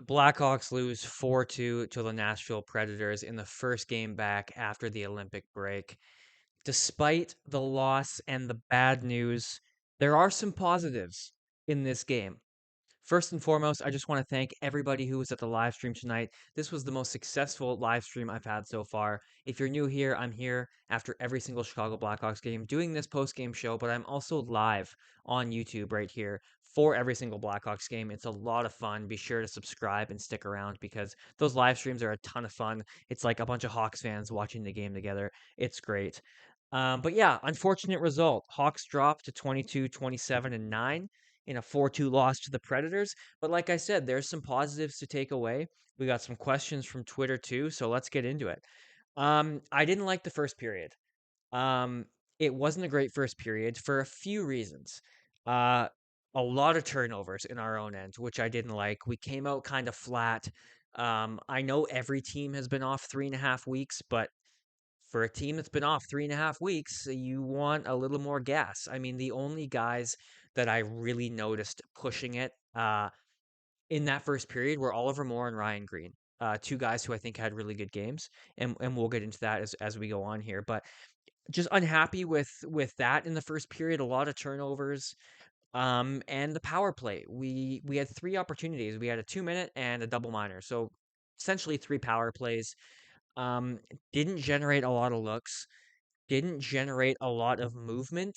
Blackhawks lose 4-2 to the Nashville Predators in the first game back after the Olympic break. Despite the loss and the bad news, there are some positives in this game. First and foremost, I just want to thank everybody who was at the live stream tonight. This was the most successful live stream I've had so far. If you're new here, I'm here after every single Chicago Blackhawks game doing this post-game show, but I'm also live on YouTube right here for every single Blackhawks game. It's a lot of fun. Be sure to subscribe and stick around because those live streams are a ton of fun. It's like a bunch of Hawks fans watching the game together. It's great. But yeah, unfortunate result. Hawks dropped to 22, 27, and 9 in a 4-2 loss to the Predators. But like I said, there's some positives to take away. We got some questions from Twitter too, so let's get into it. I didn't like the first period. Um, it wasn't a great first period for a few reasons. Uh, a lot of turnovers in our own end, which I didn't like. We came out kind of flat. I know every team has been off 3.5 weeks, but for a team that's been off 3.5 weeks, you want a little more gas. I mean, the only guys that I really noticed pushing it in that first period were Oliver Moore and Ryan Green, two guys who I think had really good games, and we'll get into that as we go on here. But just unhappy with that in the first period. A lot of turnovers, and the power play. We had three opportunities. We had a 2 minute and a double minor, so essentially three power plays. Um, didn't generate a lot of looks, didn't generate a lot of movement,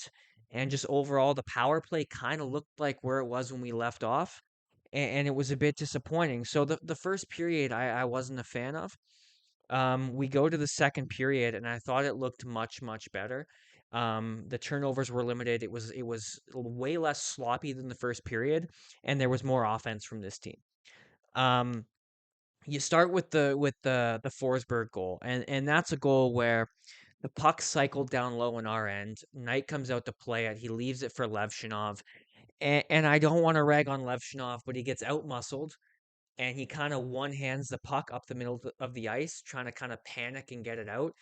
and just overall the power play kind of looked like where it was when we left off, and it was a bit disappointing. So the first period I wasn't a fan of. We go to the second period, and I thought it looked much better. The turnovers were limited. It was way less sloppy than the first period, and there was more offense from this team. Um, you start with the Forsberg goal, and that's a goal where the puck cycled down low on our end. Knight comes out to play it. He leaves it for Levshinov. And I don't want to rag on Levshinov, but he gets out muscled and he kind of one hands the puck up the middle of the ice, trying to kind of panic and get it out.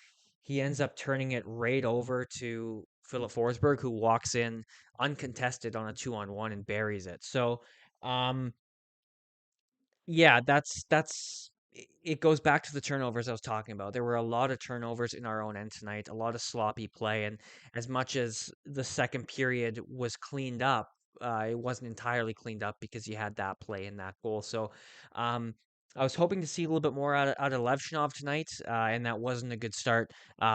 He ends up turning it right over to Philip Forsberg, who walks in uncontested on a 2-on-1 and buries it. So, um, yeah, it goes back to the turnovers I was talking about. There were a lot of turnovers in our own end tonight, a lot of sloppy play, and as much as the second period was cleaned up, it wasn't entirely cleaned up because you had that play and that goal. So, um, I was hoping to see a little bit more out of Levshinov tonight, and that wasn't a good start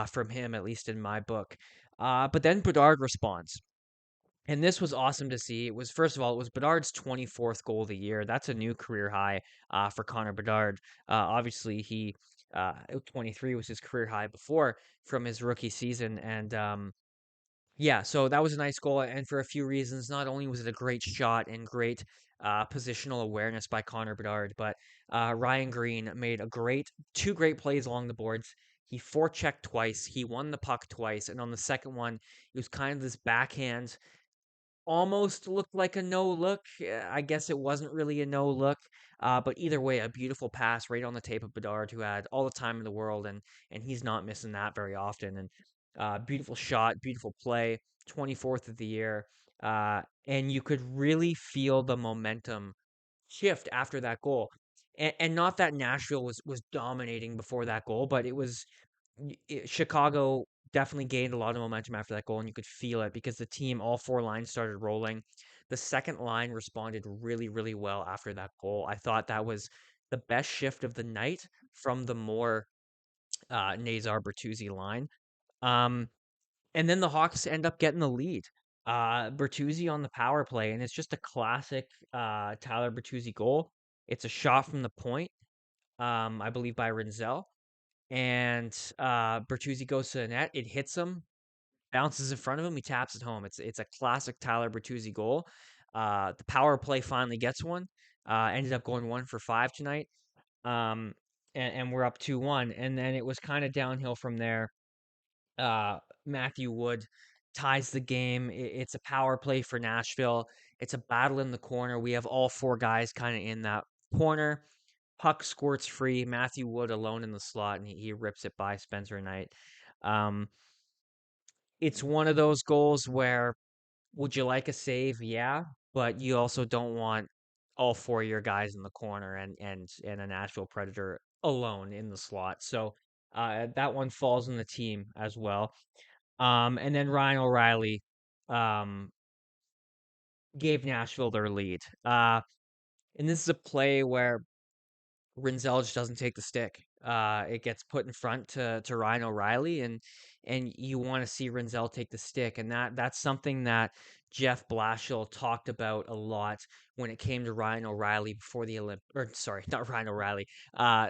from him, at least in my book. But then Bedard responds. And this was awesome to see. It was, first of all, it was Bedard's 24th goal of the year. That's a new career high for Connor Bedard. Obviously, 23 was his career high before from his rookie season. And yeah, so that was a nice goal. And for a few reasons, not only was it a great shot and great positional awareness by Connor Bedard, but Ryan Green made two great plays along the boards. He forechecked twice. He won the puck twice. And on the second one, it was kind of this backhand, almost looked like a no look. I guess it wasn't really a no look. But either way, a beautiful pass right on the tape of Bedard, who had all the time in the world, and he's not missing that very often. And beautiful shot, beautiful play, 24th of the year. And you could really feel the momentum shift after that goal. And not that Nashville was dominating before that goal, but Chicago definitely gained a lot of momentum after that goal, and you could feel it because the team, all four lines started rolling. The second line responded really well after that goal. I thought that was the best shift of the night from the more Nazar Bertuzzi line. Um, and then the Hawks end up getting the lead. Bertuzzi on the power play, and it's just a classic Tyler Bertuzzi goal. It's a shot from the point, I believe by Renzel, and Bertuzzi goes to the net. It hits him, bounces in front of him. He taps it home. It's a classic Tyler Bertuzzi goal. The power play finally gets one. Ended up going 1 for 5 tonight. Um, and we're up 2-1, and then it was kind of downhill from there. Matthew Wood ties the game. It's a power play for Nashville. It's a battle in the corner. We have all four guys kind of in that corner. Puck squirts free. Matthew Wood alone in the slot, and he rips it by Spencer Knight. Um, it's one of those goals where, would you like a save? Yeah, but you also don't want all four of your guys in the corner and a Nashville Predator alone in the slot. So that one falls on the team as well. And then Ryan O'Reilly um, gave Nashville their lead. And this is a play where Rinzel just doesn't take the stick. It gets put in front to Ryan O'Reilly, and you want to see Rinzel take the stick, and that's something that Jeff Blashill talked about a lot when it came to Ryan O'Reilly before the or sorry, not Ryan O'Reilly,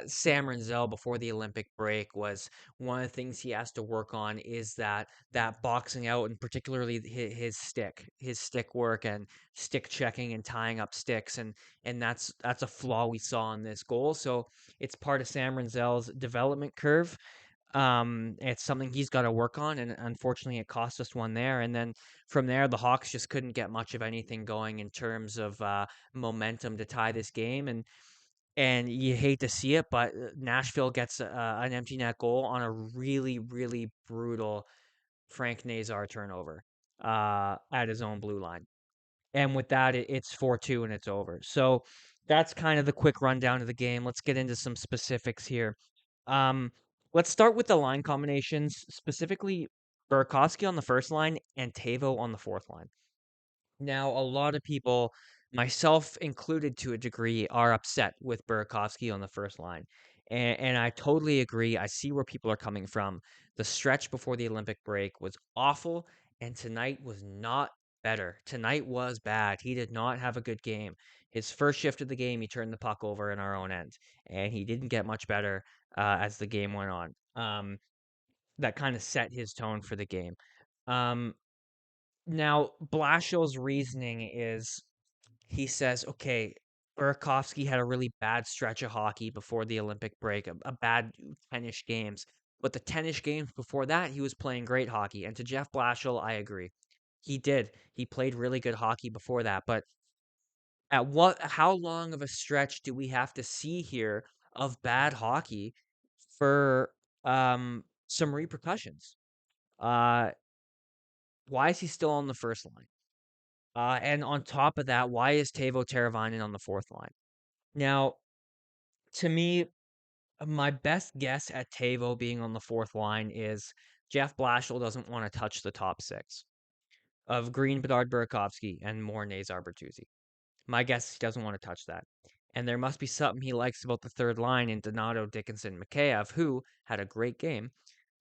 Sam Rinzel before the Olympic break was one of the things he has to work on is that boxing out and particularly his stick work and stick checking and tying up sticks and that's a flaw we saw in this goal. So it's part of Sam Rinzel's development curve. It's something he's got to work on, and unfortunately, it cost us one there. And then from there, the Hawks just couldn't get much of anything going in terms of momentum to tie this game. And you hate to see it, but Nashville gets an empty net goal on a really, really brutal Frank Nazar turnover at his own blue line. And with that, it's 4-2 and it's over. So that's kind of the quick rundown of the game. Let's get into some specifics here. Um, let's start with the line combinations, specifically Burakovsky on the first line and Tavo on the fourth line. Now, a lot of people, myself included to a degree, are upset with Burakovsky on the first line. And I totally agree. I see where people are coming from. The stretch before the Olympic break was awful, and tonight was not better. Tonight was bad. He did not have a good game. His first shift of the game, he turned the puck over in our own end, and he didn't get much better as the game went on. That kind of set his tone for the game. Um, Now, Blashill's reasoning is he says, okay, Burakovsky had a really bad stretch of hockey before the Olympic break, a bad 10-ish games. But the 10-ish games before that, he was playing great hockey. And to Jeff Blashill, I agree. He did. He played really good hockey before that. But how long of a stretch do we have to see here of bad hockey for some repercussions? Uh, why is he still on the first line? And on top of that, why is Teuvo Teravainen on the fourth line? Now, to me, my best guess at Teuvo being on the fourth line is Jeff Blashill doesn't want to touch the top six of Green, Bedard, Burakovsky, and more Nazar Bertuzzi. My guess is he doesn't want to touch that. And there must be something he likes about the third line in Donato, Dickinson, Mikheyev, who had a great game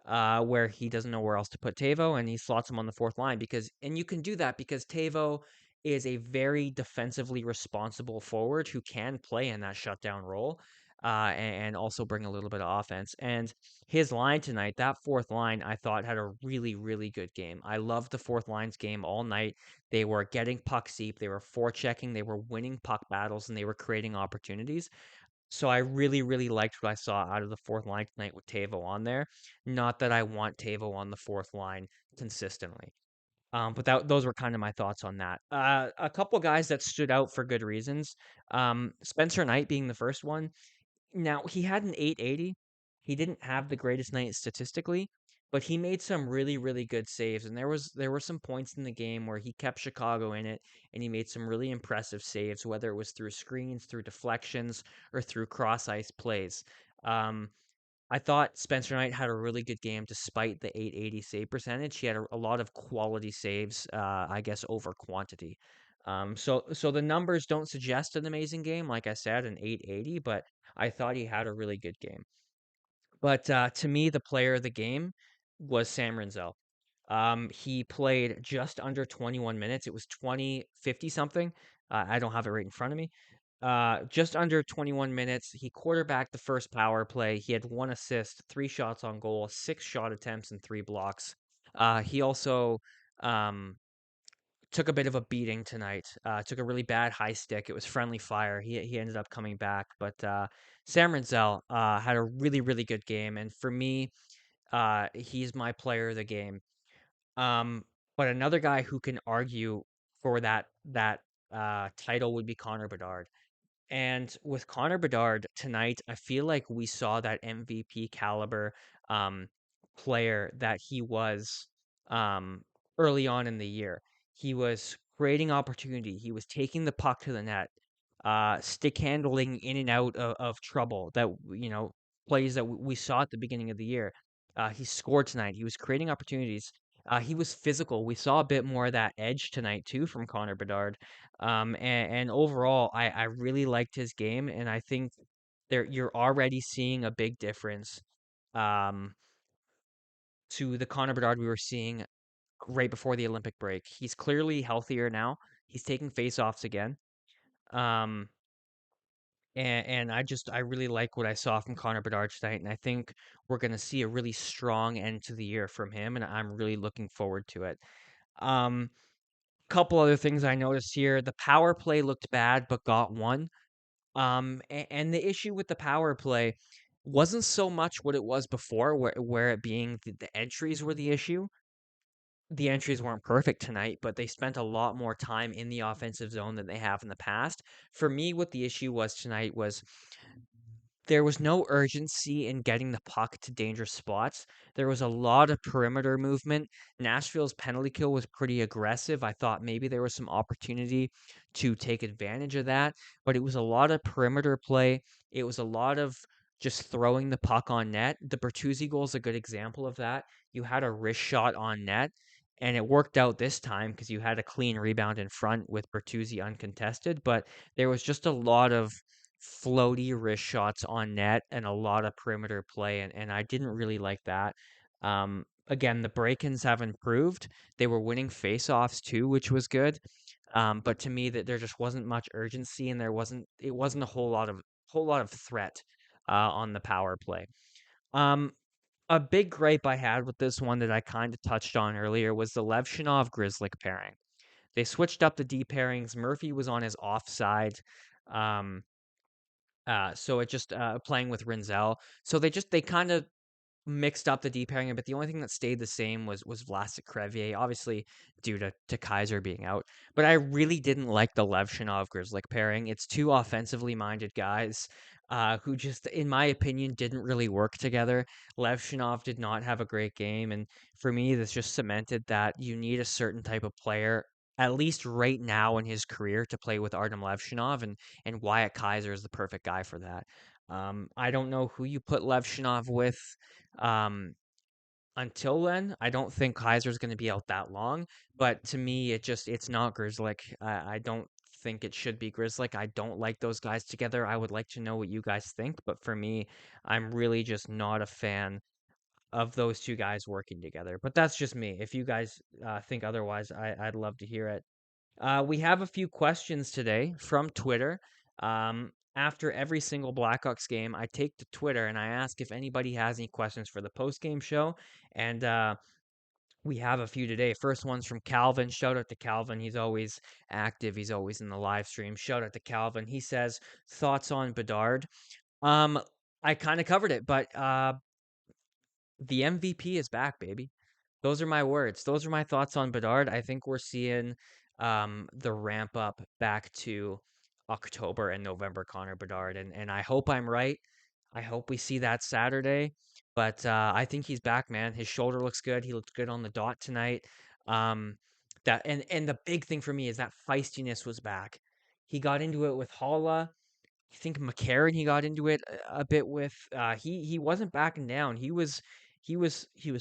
where he doesn't know where else to put Tavo, and he slots him on the fourth line and you can do that because Tavo is a very defensively responsible forward who can play in that shutdown role, and also bring a little bit of offense. And his line tonight, that fourth line, I thought had a really, really good game. I loved the fourth line's game all night. They were getting pucks deep, they were forechecking, they were winning puck battles, and they were creating opportunities. So I really, really liked what I saw out of the fourth line tonight with Tavo on there. Not that I want Tavo on the fourth line consistently. But those were kind of my thoughts on that. A couple guys that stood out for good reasons. Spencer Knight being the first one. Now, he had an 880. He didn't have the greatest night statistically, but he made some really, really good saves. And there were some points in the game where he kept Chicago in it, and he made some really impressive saves, whether it was through screens, through deflections, or through cross ice plays. Um, I thought Spencer Knight had a really good game despite the 880 save percentage. He had a lot of quality saves, I guess, over quantity. So the numbers don't suggest an amazing game, like I said, an 880, but I thought he had a really good game. But to me, the player of the game was Sam Rinzel. He played just under 21 minutes. It was 20:50 something. I don't have it right in front of me. Just under 21 minutes. He quarterbacked the first power play. He had 1 assist, 3 shots on goal, 6 shot attempts, and 3 blocks. He also um, took a bit of a beating tonight. Took a really bad high stick. It was friendly fire. He ended up coming back, but Sam Rinzel had a really, really good game, and for me, he's my player of the game. Um, but another guy who can argue for that title would be Connor Bedard. And with Connor Bedard tonight, I feel like we saw that MVP caliber um, player that he was um, early on in the year. He was creating opportunity. He was taking the puck to the net. stick handling in and out of trouble that, plays that we saw at the beginning of the year. He scored tonight. He was creating opportunities. He was physical. We saw a bit more of that edge tonight too from Connor Bedard. And overall, I really liked his game, and I think you're already seeing a big difference um, to the Connor Bedard we were seeing right before the Olympic break. He's clearly healthier now. He's taking faceoffs again. Um, and I really like what I saw from Connor Bedard tonight, and I think we're gonna see a really strong end to the year from him, and I'm really looking forward to it. Um, Couple other things I noticed here: the power play looked bad, but got one. And the issue with the power play wasn't so much what it was before, where it being the entries were the issue. The entries weren't perfect tonight, but they spent a lot more time in the offensive zone than they have in the past. For me, what the issue was tonight was there was no urgency in getting the puck to dangerous spots. There was a lot of perimeter movement. Nashville's penalty kill was pretty aggressive. I thought maybe there was some opportunity to take advantage of that, but it was a lot of perimeter play. It was a lot of just throwing the puck on net. The Bertuzzi goal is a good example of that. You had a wrist shot on net, and it worked out this time because you had a clean rebound in front with Bertuzzi uncontested, but there was just a lot of floaty wrist shots on net and a lot of perimeter play, and I didn't really like that. Again, the break-ins have improved. They were winning face-offs too, which was good. But to me, that there just wasn't much urgency, and it wasn't a whole lot of threat on the power play. Um, a big gripe I had with this one that I kind of touched on earlier was the Levshinov Grizzlick pairing. They switched up the D pairings. Murphy was on his offside. Um, so it just playing with Rinzel. So they kind of mixed up the D pairing, but the only thing that stayed the same was Vlasic Crevier, obviously due to Kaiser being out. But I really didn't like the Levshinov Grizzlick pairing. It's two offensively minded guys who just, in my opinion, didn't really work together. Levshinov did not have a great game, and for me, this just cemented that you need a certain type of player. At least right now in his career, to play with Artem Levshinov, and Wyatt Kaiser is the perfect guy for that. I don't know who you put Levshinov with. Um, until then, I don't think Kaiser's going to be out that long. But to me, it's not Grizzlick. I don't think it should be Grizzlick. I don't like those guys together. I would like to know what you guys think, but for me, I'm really just not a fan of those two guys working together. But that's just me. If you guys think otherwise, I'd love to hear it. We have a few questions today from Twitter. After every single Blackhawks game, I take to Twitter and I ask if anybody has any questions for the post-game show. And we have a few today. First one's from Calvin. Shout out to Calvin. He's always active. He's always in the live stream. Shout out to Calvin. He says, thoughts on Bedard? Um, I kind of covered it, but the MVP is back, baby. Those are my words. Those are my thoughts on Bedard. I think we're seeing the ramp up back to October and November Connor Bedard, and I hope I'm right. I hope we see that Saturday, but I think he's back, man. His shoulder looks good. He looked good on the dot tonight. Um, and the big thing for me is that feistiness was back. He got into it with Holla. I think McCarron, he got into it a bit with. He wasn't backing down. He was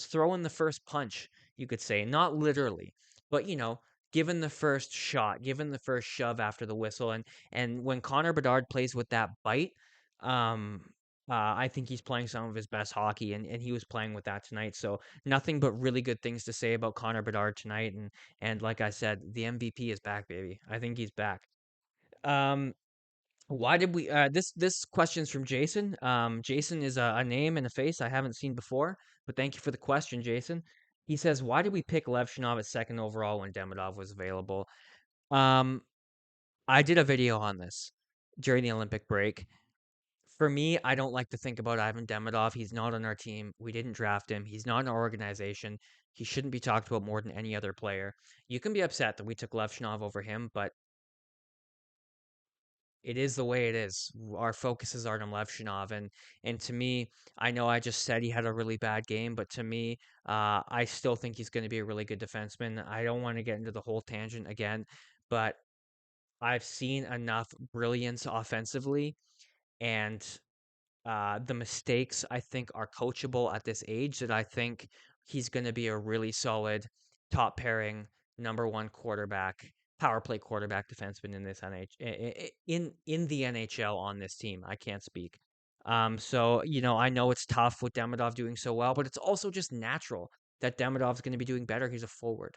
throwing the first punch, you could say, not literally, but given the first shot, given the first shove after the whistle, and when Connor Bedard plays with that bite, um, I think he's playing some of his best hockey, and he was playing with that tonight. So nothing but really good things to say about Connor Bedard tonight, and like I said, the MVP is back, baby. I think he's back. Um, why did we this question's from Jason. Jason is a name and a face I haven't seen before, but thank you for the question, Jason. He says, "Why did we pick Levshinov at second overall when Demidov was available?" Um, I did a video on this during the Olympic break. For me, I don't like to think about Ivan Demidov. He's not on our team. We didn't draft him. He's not in our organization. He shouldn't be talked about more than any other player. You can be upset that we took Levshinov over him, but it is the way it is. Our focus is Artem Levshinov, and to me, I know I just said he had a really bad game, but to me, I still think he's going to be a really good defenseman. I don't want to get into the whole tangent again, but I've seen enough brilliance offensively, and the mistakes I think are coachable at this age that I think he's going to be a really solid top pairing number one quarterback, power play quarterback defenseman in this in the NHL on this team. I can't speak. So I know it's tough with Demidov doing so well, but it's also just natural that Demidov's going to be doing better. He's a forward.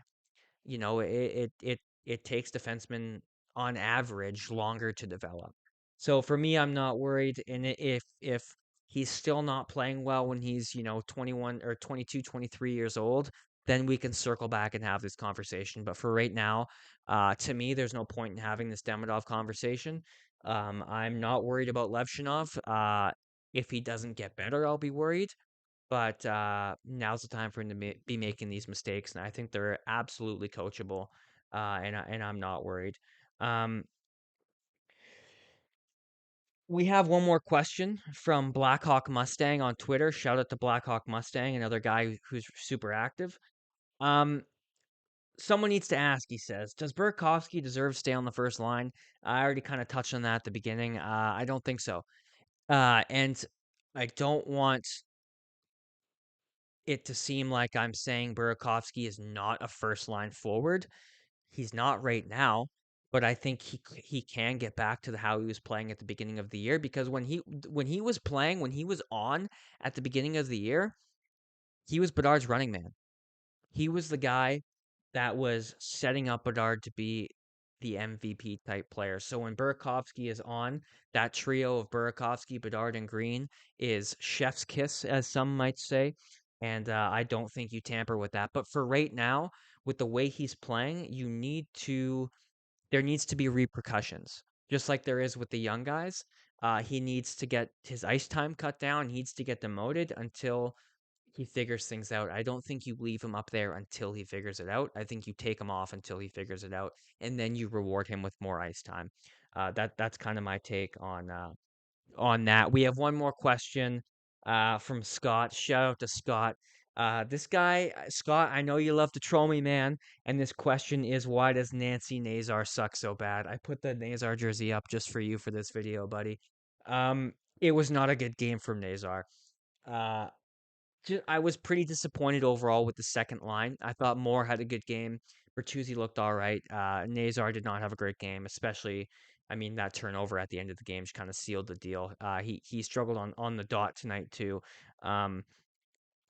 It takes defensemen on average longer to develop. So for me, I'm not worried. And if he's still not playing well when he's 21 or 22, 23 years old, then we can circle back and have this conversation. But for right now, to me, there's no point in having this Demidov conversation. I'm not worried about Levshinov. If he doesn't get better, I'll be worried. But now's the time for him to be making these mistakes, and I think they're absolutely coachable. And I'm not worried. Um, we have one more question from Blackhawk Mustang on Twitter. Shout out to Blackhawk Mustang, another guy who's super active. Um, someone needs to ask. He says, "Does Burakovsky deserve to stay on the first line?" I already kind of touched on that at the beginning. I don't think so. And I don't want it to seem like I'm saying Burakovsky is not a first line forward. He's not right now, but I think he can get back to how he was playing at the beginning of the year, because when he was playing, when he was on at the beginning of the year, he was Bedard's running man. He was the guy that was setting up Bedard to be the MVP type player. So when Burakovsky is on, that trio of Burakovsky, Bedard, and Green is chef's kiss, as some might say. And I don't think you tamper with that. But for right now, with the way he's playing, there needs to be repercussions, just like there is with the young guys. He needs to get his ice time cut down. He needs to get demoted until he figures things out. I don't think you leave him up there until he figures it out. I think you take him off until he figures it out, and then you reward him with more ice time. That's kind of my take on that. We have one more question from Scott. Shout out to Scott. This guy, Scott, I know you love to troll me, man. And this question is, why does Nancy Nazar suck so bad? I put the Nazar jersey up just for you for this video, buddy. It was not a good game from Nazar. Uh, I was pretty disappointed overall with the second line. I thought Moore had a good game. Bertuzzi looked all right. Nazar did not have a great game, especially, I mean, that turnover at the end of the game just kind of sealed the deal. He struggled on the dot tonight too. Um,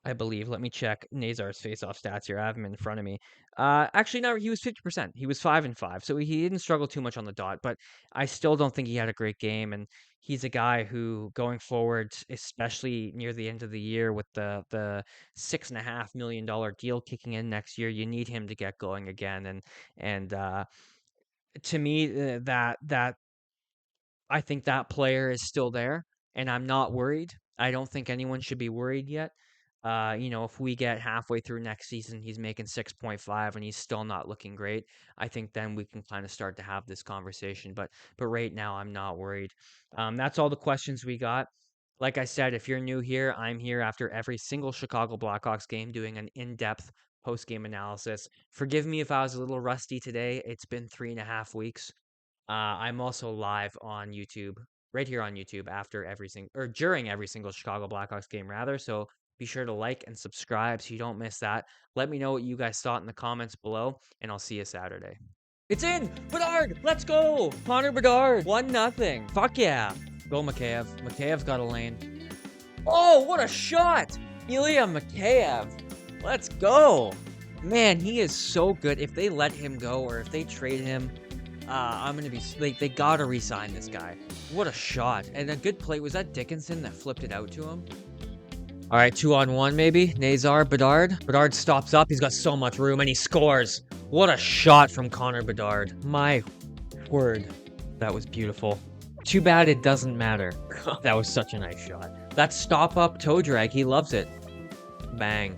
I believe. Let me check Nazar's face-off stats here. I have him in front of me. Actually, no, he was 50%. He was 5-5, so he didn't struggle too much on the dot. But I still don't think he had a great game, and he's a guy who, going forward, especially near the end of the year with the $6.5 million deal kicking in next year, you need him to get going again. And to me, that I think that player is still there, and I'm not worried. I don't think anyone should be worried yet. If we get halfway through next season, he's making 6.5 and he's still not looking great, I think then we can kind of start to have this conversation. But right now, I'm not worried. That's all the questions we got. Like I said, if you're new here, I'm here after every single Chicago Blackhawks game doing an in-depth post-game analysis. Forgive me if I was a little rusty today. It's been 3.5 weeks. I'm also live on YouTube, right here on YouTube after every single or during every single Chicago Blackhawks game, rather. So be sure to like and subscribe so you don't miss that. Let me know what you guys thought in the comments below, and I'll see you Saturday. It's in! Bedard! Let's go! Connor Bedard! 1-0. Fuck yeah. Go Mikheyev. Mikheyev's got a lane. Oh, what a shot! Ilya Mikheyev. Let's go! Man, he is so good. If they let him go or if they trade him, I'm gonna be. They gotta re-sign this guy. What a shot and a good play. Was that Dickinson that flipped it out to him? All right, 2-on-1 maybe. Nazar, Bedard. Bedard stops up. He's got so much room and he scores. What a shot from Connor Bedard. My word, that was beautiful. Too bad it doesn't matter. That was such a nice shot. That stop up toe drag. He loves it. Bang.